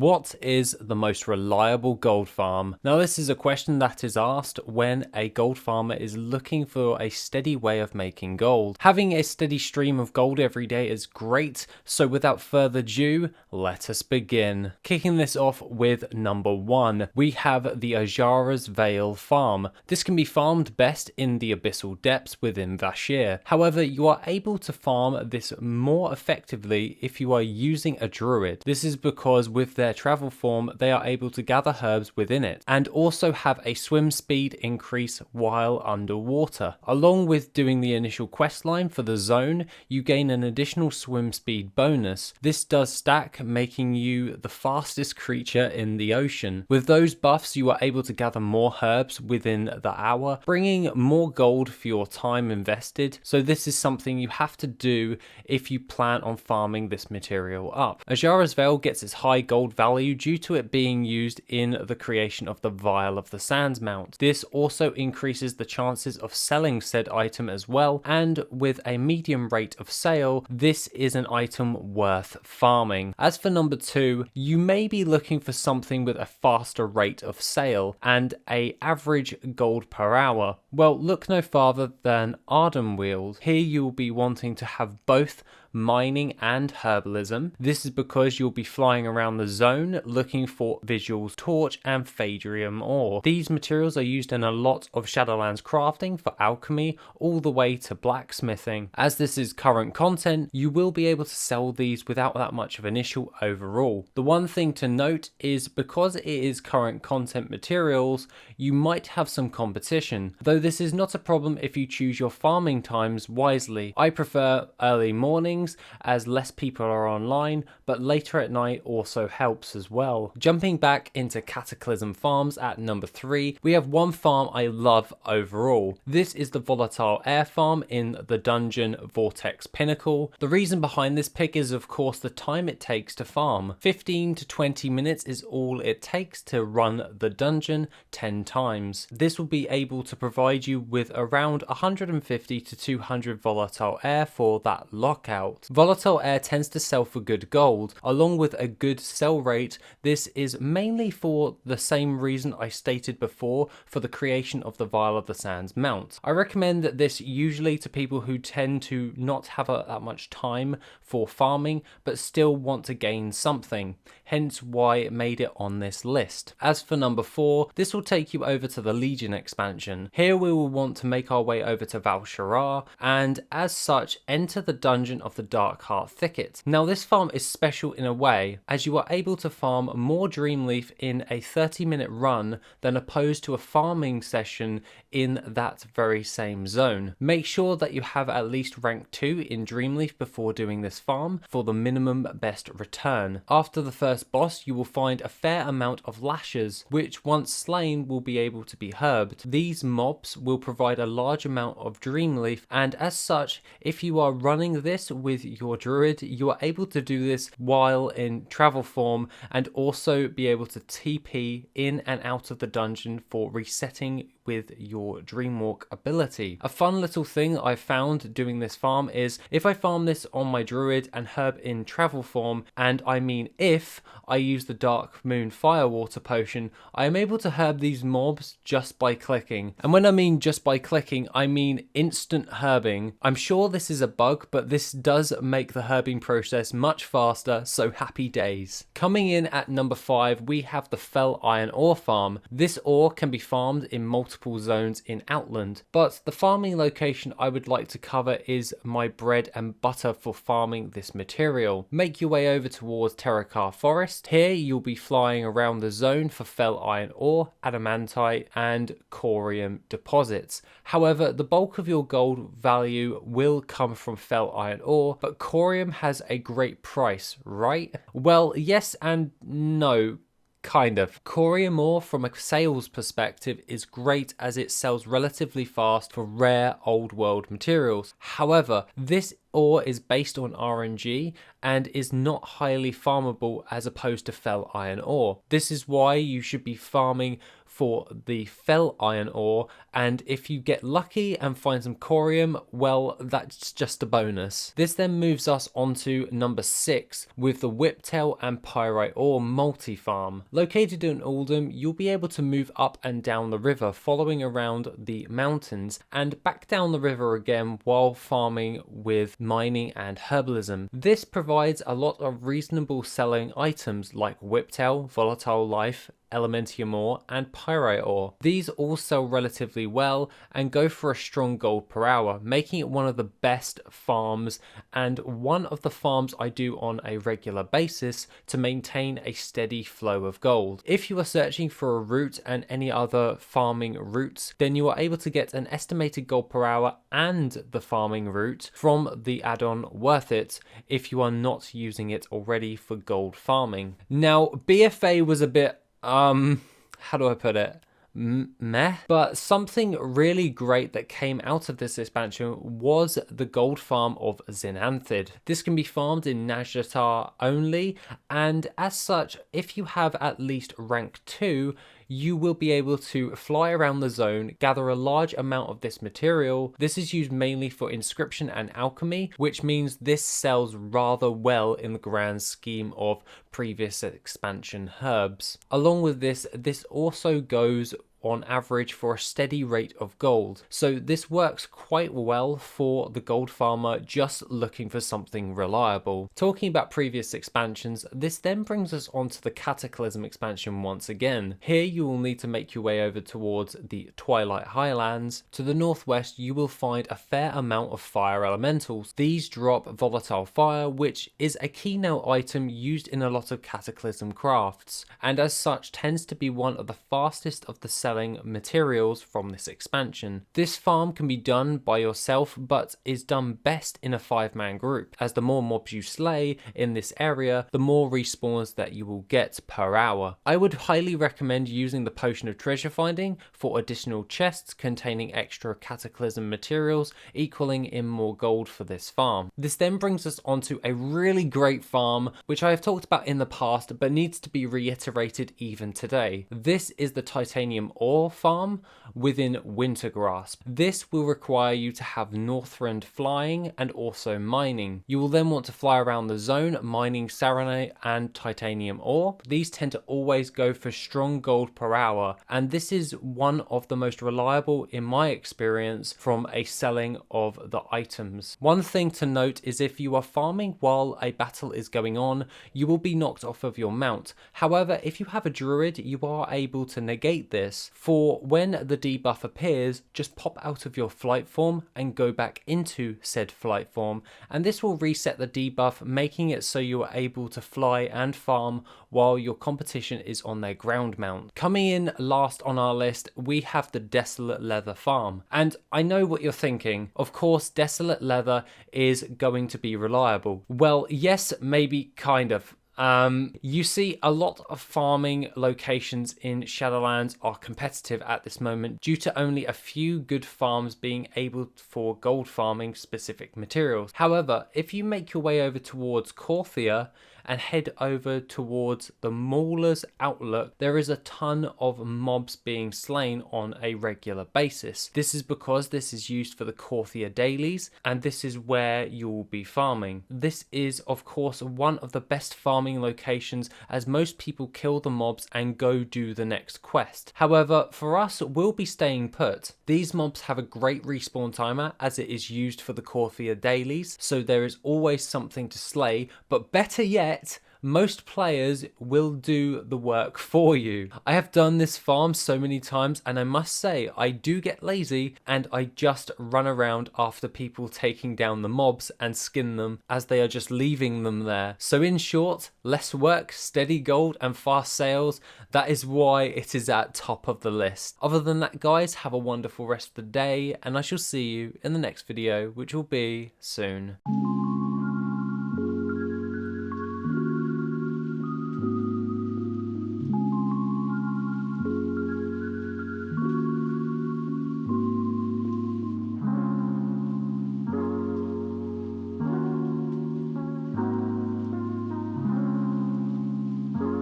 What is the most reliable gold farm? Now this is a question that is asked when a gold farmer is looking for a steady way of making gold. Having a steady stream of gold every day is great, so without further ado, let us begin. Kicking this off with number 1, we have the Azshara's Veil farm. This can be farmed best in the abyssal depths within Vashj'ir. However, you are able to farm this more effectively if you are using a druid. This is because with their travel form, they are able to gather herbs within it and also have a swim speed increase while underwater. Along with doing the initial quest line for the zone, you gain an additional swim speed bonus. This does stack, making you the fastest creature in the ocean. With those buffs, you are able to gather more herbs within the hour, bringing more gold for your time invested. So this is something you have to do if you plan on farming this material up. Azshara's Veil gets its high gold value due to it being used in the creation of the Vial of the Sands mount. This also increases the chances of selling said item as well, and with a medium rate of sale, this is an item worth farming. As for number 2, you may be looking for something with a faster rate of sale and a average gold per hour. Well, look no farther than Ardenweald. Here you will be wanting to have both mining and herbalism. This is because you'll be flying around the zone looking for Visual's Torch and Phaedrium ore. These materials are used in a lot of Shadowlands crafting for alchemy all the way to blacksmithing. As this is current content, you will be able to sell these without that much of an issue overall. The one thing to note is because it is current content materials, you might have some competition, though this is not a problem if you choose your farming times wisely. I prefer early mornings as less people are online, but later at night also helps as well. Jumping back into Cataclysm farms at number 3, we have one farm I love overall. This is the Volatile air farm in the dungeon Vortex Pinnacle. The reason behind this pick is of course the time it takes to farm. 15 to 20 minutes is all it takes to run the dungeon 10 times. This will be able to provide you with around 150 to 200 volatile air for that lockout. Volatile air tends to sell for good gold. Along with a good sell rate, this is mainly for the same reason I stated before for the creation of the Vial of the Sands mount. I recommend this usually to people who tend to not have that much time for farming but still want to gain something, hence why it made it on this list. As for number 4, this will take you over to the Legion expansion. Here we will want to make our way over to Val'sharah and as such enter the dungeon of the Darkheart Thicket. Now this farm is special in a way as you are able to farm more Dreamleaf in a 30-minute run than opposed to a farming session in that very same zone. Make sure that you have at least rank 2 in Dreamleaf before doing this farm for the minimum best return. After the first boss you will find a fair amount of lashes which once slain will be able to be herbed. These mobs will provide a large amount of Dreamleaf and as such if you are running this with your druid you are able to do this while in travel form and also be able to TP in and out of the dungeon for resetting with your Dreamwalk ability. A fun little thing I found doing this farm is if I farm this on my druid and herb in travel form, and I mean if I use the Dark Moon Firewater potion, I am able to herb these mobs just by clicking. And when I mean just by clicking, I mean instant herbing. I'm sure this is a bug, but this does make the herbing process much faster, so happy days. Coming in at number 5, we have the Fel Iron Ore farm. This ore can be farmed in multiple zones in Outland, but the farming location I would like to cover is my bread and butter for farming this material. Make your way over towards Terakar Forest. Here you'll be flying around the zone for Fel Iron Ore, Adamantite and Corium deposits. However, the bulk of your gold value will come from Fel Iron Ore, but Corium has a great price, right? Well, yes and no. Kind of. Corium ore from a sales perspective is great as it sells relatively fast for rare old world materials. However, this ore is based on RNG and is not highly farmable as opposed to Fel Iron ore. This is why you should be farming for the fel iron ore, and if you get lucky and find some corium, well, that's just a bonus. This then moves us on to number 6 with the Whiptail and pyrite ore multi-farm. Located in Oldham, you'll be able to move up and down the river following around the mountains and back down the river again while farming with mining and herbalism. This provides a lot of reasonable selling items like Whiptail, Volatile Life, Elementium ore and pyrite ore. These all sell relatively well and go for a strong gold per hour, making it one of the best farms and one of the farms I do on a regular basis to maintain a steady flow of gold. If you are searching for a route and any other farming routes, then you are able to get an estimated gold per hour and the farming route from the add-on Worth It if you are not using it already for gold farming. Now, BFA was a bit how do I put it? Meh. But something really great that came out of this expansion was the gold farm of Zin'anthid. This can be farmed in Nazjatar only, and as such, if you have at least rank 2, you will be able to fly around the zone, gather a large amount of this material. This is used mainly for inscription and alchemy, which means this sells rather well in the grand scheme of previous expansion herbs. Along with this, this also goes on average for a steady rate of gold. So this works quite well for the gold farmer just looking for something reliable. Talking about previous expansions, this then brings us on to the Cataclysm expansion once again. Here you will need to make your way over towards the Twilight Highlands. To the northwest you will find a fair amount of fire elementals. These drop volatile fire, which is a keynote item used in a lot of Cataclysm crafts, and as such tends to be one of the fastest of the selling materials from this expansion. This farm can be done by yourself, but is done best in a 5-man group, as the more mobs you slay in this area, the more respawns that you will get per hour. I would highly recommend using the Potion of Treasure Finding for additional chests containing extra Cataclysm materials, equaling in more gold for this farm. This then brings us onto a really great farm, which I have talked about in the past, but needs to be reiterated even today. This is the Titanium ore farm within Wintergrasp. This will require you to have Northrend flying and also mining. You will then want to fly around the zone mining Saronite and titanium ore. These tend to always go for strong gold per hour, and this is one of the most reliable in my experience from a selling of the items. One thing to note is if you are farming while a battle is going on, you will be knocked off of your mount. However, if you have a druid, you are able to negate this. For when the debuff appears, just pop out of your flight form and go back into said flight form, and this will reset the debuff, making it so you are able to fly and farm while your competition is on their ground mount. Coming in last on our list, we have the Desolate Leather farm, and I know what you're thinking. Of course, Desolate Leather is going to be reliable. Well, yes, maybe kind of. You see a lot of farming locations in Shadowlands are competitive at this moment due to only a few good farms being able for gold farming specific materials. However, if you make your way over towards Korthia and head over towards the Mauler's Outlook, there is a ton of mobs being slain on a regular basis. This is because this is used for the Korthia dailies, and this is where you will be farming. This is of course one of the best farming locations, as most people kill the mobs and go do the next quest. However, for us, we'll be staying put. These mobs have a great respawn timer, as it is used for the Korthia dailies, so there is always something to slay, but better yet, most players will do the work for you. I have done this farm so many times, and I must say I do get lazy and I just run around after people taking down the mobs and skin them as they are just leaving them there. So in short, less work, steady gold and fast sales. That is why it is at top of the list. Other than that, guys, have a wonderful rest of the day, and I shall see you in the next video, which will be soon.